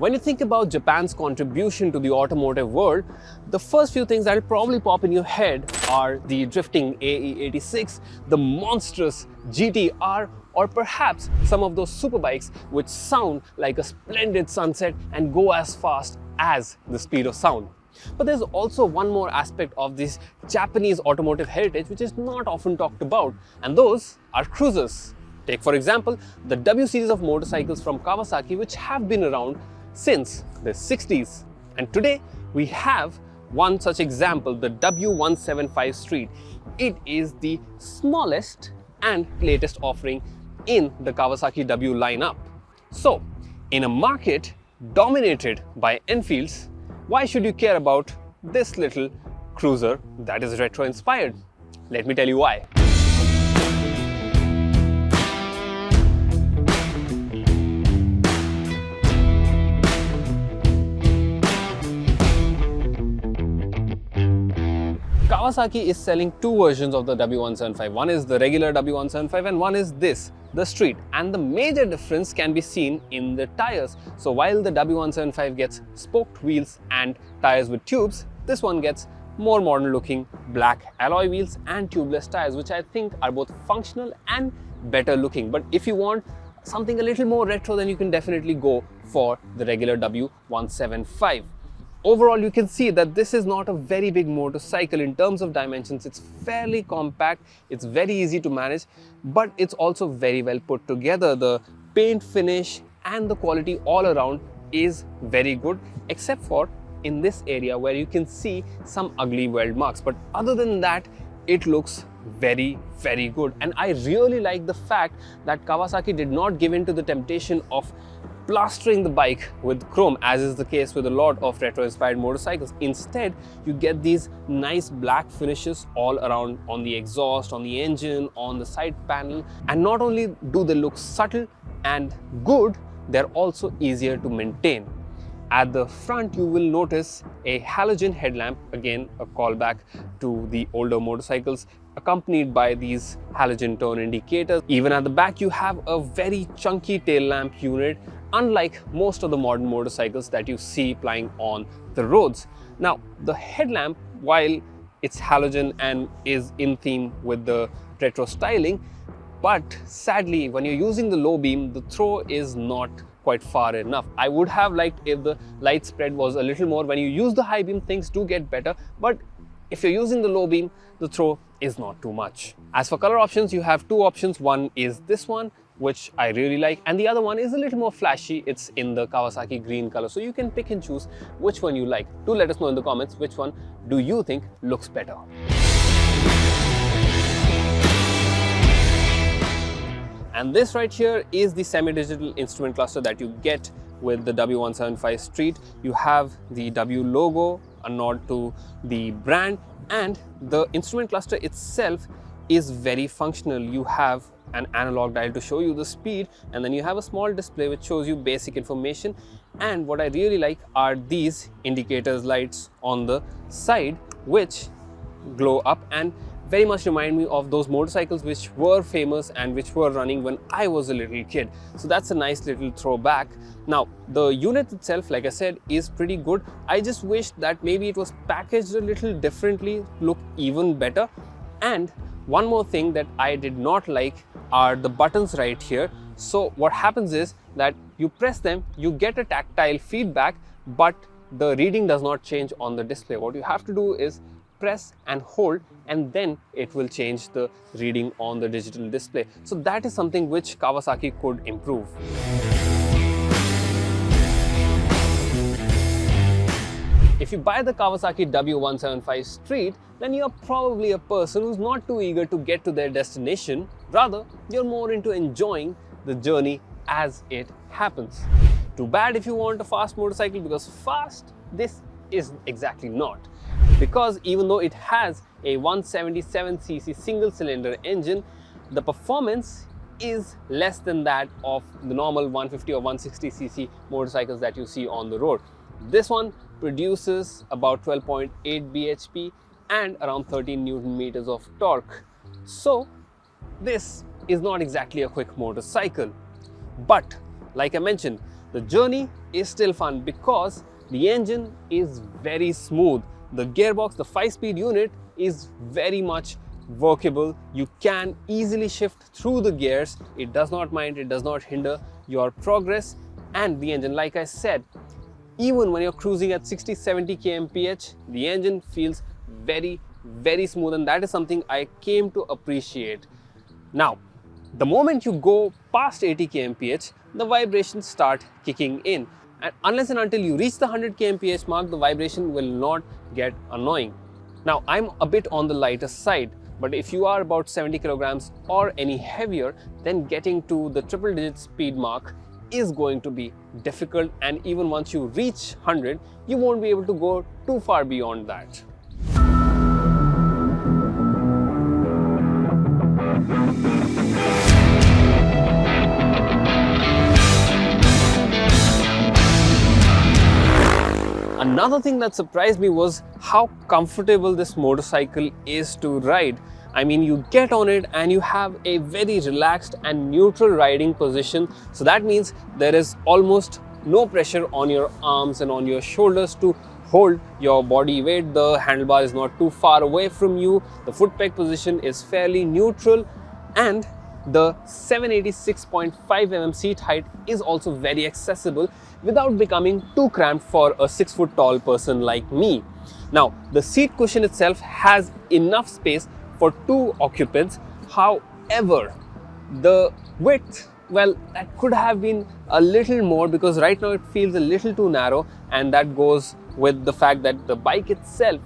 When you think about Japan's contribution to the automotive world, the first few things that will probably pop in your head are the drifting AE86, the monstrous GTR, or perhaps some of those superbikes which sound like a splendid sunset and go as fast as the speed of sound. But there's also one more aspect of this Japanese automotive heritage which is not often talked about, and those are cruisers. Take for example the W series of motorcycles from Kawasaki, which have been around since the 60s. And today we have one such example, the W175 Street. It is the smallest and latest offering in the Kawasaki W lineup. So, in a market dominated by Enfields, why should you care about this little cruiser that is retro inspired? Let me tell you why. Kawasaki is selling two versions of the W175. One is the regular W175 and one is this, the Street. And the major difference can be seen in the tires. So while the W175 gets spoked wheels and tires with tubes, this one gets more modern looking black alloy wheels and tubeless tires, which I think are both functional and better looking. But if you want something a little more retro, then you can definitely go for the regular W175. Overall, you can see that this is not a very big motorcycle in terms of dimensions. It's fairly compact, it's very easy to manage, but it's also very well put together. The paint finish and the quality all around is very good, except for in this area where you can see some ugly weld marks. But other than that, it looks very good. And I really like the fact that Kawasaki did not give in to the temptation of plastering the bike with chrome, as is the case with a lot of retro-inspired motorcycles. Instead, you get these nice black finishes all around on the exhaust, on the engine, on the side panel. And not only do they look subtle and good, they're also easier to maintain. At the front, you will notice a halogen headlamp, again a callback to the older motorcycles, accompanied by these halogen turn indicators. Even at the back, you have a very chunky tail lamp unit, unlike most of the modern motorcycles that you see plying on the roads. Now, the headlamp, while it's halogen and is in theme with the retro styling, but sadly, when you're using the low beam, the throw is not quite far enough. I would have liked if the light spread was a little more. When you use the high beam, things do get better, but if you're using the low beam, the throw is not too much. As for color options, you have two options. One is this one, which I really like, and the other one is a little more flashy. It's in the Kawasaki green color, so you can pick and choose which one you like. Do let us know in the comments which one do you think looks better. And this right here is the semi-digital instrument cluster that you get with the W175 Street. You have the W logo, a nod to the brand, and the instrument cluster itself is very functional. You have an analog dial to show you the speed, and then you have a small display which shows you basic information. And what I really like are these indicators lights on the side, which glow up and very much remind me of those motorcycles which were famous and which were running when I was a little kid. So that's a nice little throwback. Now, the unit itself, like I said, is pretty good. I just wish that maybe it was packaged a little differently, look even better. And one more thing that I did not like are the buttons right here. So what happens is that you press them, you get a tactile feedback, but the reading does not change on the display. What you have to do is press and hold, and then it will change the reading on the digital display. So that is something which Kawasaki could improve. If you buy the Kawasaki W175 Street, then you're probably a person who's not too eager to get to their destination. Rather, you're more into enjoying the journey as it happens. Too bad if you want a fast motorcycle, because fast this is exactly not. Because even though it has a 177cc single cylinder engine, the performance is less than that of the normal 150 or 160cc motorcycles that you see on the road. This one produces about 12.8 bhp and around 13 Newton meters of torque. So this is not exactly a quick motorcycle. But like I mentioned, the journey is still fun because the engine is very smooth. The gearbox, the 5-speed unit, is very much workable. You can easily shift through the gears. It does not mind, it does not hinder your progress. And the engine, like I said, even when you're cruising at 60-70 kmph, the engine feels very smooth, and that is something I came to appreciate. Now, the moment you go past 80 kmph, the vibrations start kicking in. And unless and until you reach the 100 kmph mark, the vibration will not get annoying. Now, I'm a bit on the lighter side, but if you are about 70 kilograms or any heavier, then getting to the triple-digit speed mark is going to be difficult, and even once you reach 100, you won't be able to go too far beyond that. Another thing that surprised me was how comfortable this motorcycle is to ride. I mean, you get on it and you have a very relaxed and neutral riding position. So that means there is almost no pressure on your arms and on your shoulders to hold your body weight. The handlebar is not too far away from you. The foot peg position is fairly neutral, and the 786.5 mm seat height is also very accessible without becoming too cramped for a 6-foot tall person like me. Now, the seat cushion itself has enough space for 2 occupants. However, the width, well, that could have been a little more, because right now it feels a little too narrow, and that goes with the fact that the bike itself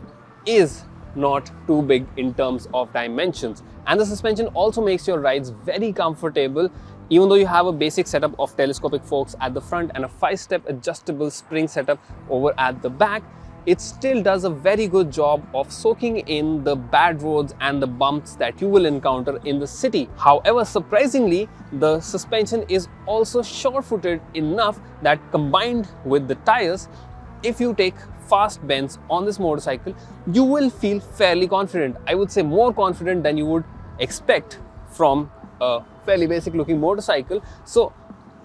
is not too big in terms of dimensions. And the suspension also makes your rides very comfortable. Even though you have a basic setup of telescopic forks at the front and a 5-step adjustable spring setup over at the back, it still does a very good job of soaking in the bad roads and the bumps that you will encounter in the city. However, surprisingly, the suspension is also sure-footed enough that, combined with the tires, if you take fast bends on this motorcycle, you will feel fairly confident. I would say more confident than you would expect from a fairly basic looking motorcycle. So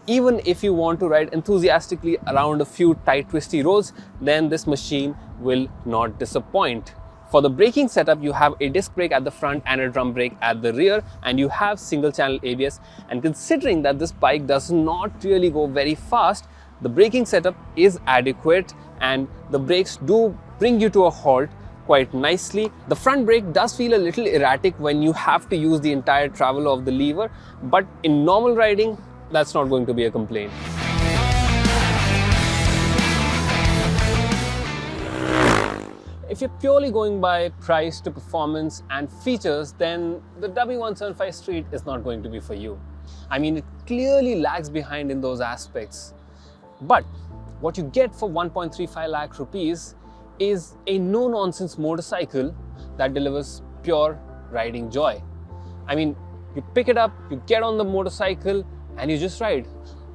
even if you want to ride enthusiastically around a few tight twisty roads, then this machine will not disappoint. For the braking setup, you have a disc brake at the front and a drum brake at the rear, and you have single channel ABS. And considering that this bike does not really go very fast, the braking setup is adequate and the brakes do bring you to a halt quite nicely. The front brake does feel a little erratic when you have to use the entire travel of the lever, but in normal riding, that's not going to be a complaint. If you're purely going by price to performance and features, then the W175 Street is not going to be for you. I mean, it clearly lags behind in those aspects. But what you get for 1.35 lakh rupees is a no-nonsense motorcycle that delivers pure riding joy. I mean, you pick it up, you get on the motorcycle, and you just ride.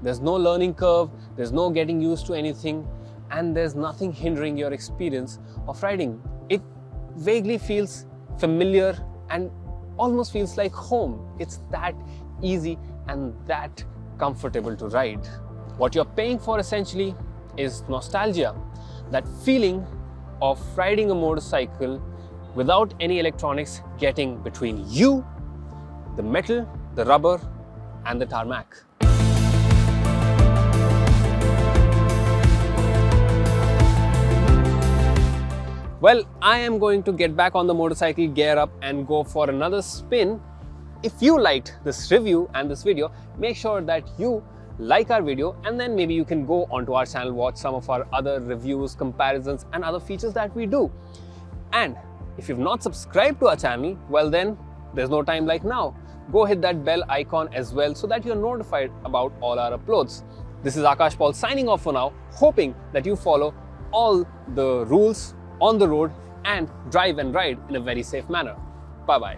There's no learning curve, there's no getting used to anything, and there's nothing hindering your experience of riding. It vaguely feels familiar and almost feels like home. It's that easy and that comfortable to ride. What you're paying for essentially is nostalgia, that feeling of riding a motorcycle without any electronics getting between you, the metal, the rubber, and the tarmac. Well, I am going to get back on the motorcycle, gear up, and go for another spin. If you liked this review and this video, make sure that you like our video, and then maybe you can go onto our channel, watch some of our other reviews, comparisons, and other features that we do. And if you've not subscribed to our channel, well then, there's no time like now. Go hit that bell icon as well so that you're notified about all our uploads. This is Aakash Paul signing off for now, hoping that you follow all the rules on the road and drive and ride in a very safe manner. Bye-bye.